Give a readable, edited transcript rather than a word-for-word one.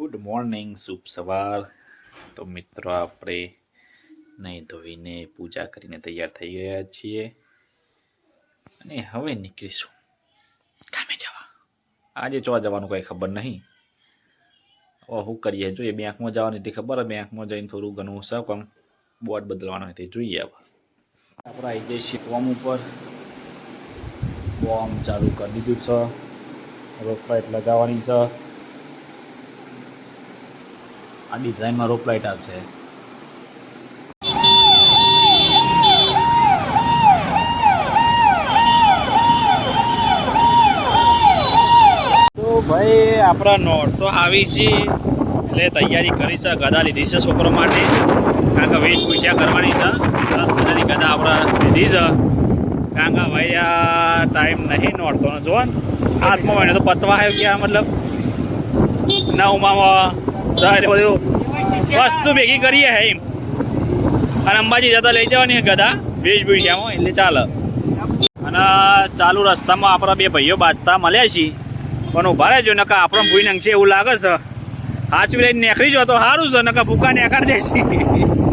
Good morning, શુભ સવાર. તો મિત્રો આપણે નહીં ધોઈને પૂજા કરીને તૈયાર થઈ ગયા છીએ અને હવે નીકળીશું કામે જવા. આજે ચોવા જવાનું કંઈ ખબર નહીં. હવે શું કરીએ જોઈએ. બેંકમાં જવાની હતી ખબર. બેંકમાં જઈને થોડું ઘણું છે પણ બોર્ડ બદલવાનું હતી જોઈએ. હવે આપણે આવી જઈએ છીએ ફોર્મ ઉપર. ફોર્મ ચાલુ કરી દીધું છે. રોપ લાઇટ લગાવવાની છે. આ ડિઝાઇનમાં રોપ લાઇટ આવશે. તો ભાઈ આપણા નોટ તો આવી છે એટલે તૈયારી કરી છે. ગદા લીધી છે છોકરો માટે, કારણ કે વેશભૂષા કરવાની છે. સરસ મજાની ગદા આપણે લીધી છે, કારણ કે ભાઈ આ ટાઈમ નહીં નોટતો જો ને હાથમાં હોય ને તો પચવા આવ્યો ક્યાં મતલબ નવમાં એટલે બધું વસ્તુ ભેગી કરીએ હે એમ. અને અંબાજી જતા લઈ જવાની ગદા વેશભૂષામાં એટલે ચાલે. અને ચાલુ રસ્તામાં આપણા બે ભાઈઓ બાજતા મળ્યા છીએ, પણ ઉભા રહેજો નકા આપણો ભૂઈ નંગ છે એવું લાગે છે. હાચવી લઈને નીકળી જો તો સારું છે, નકા ભૂકા નીકળી દે છે.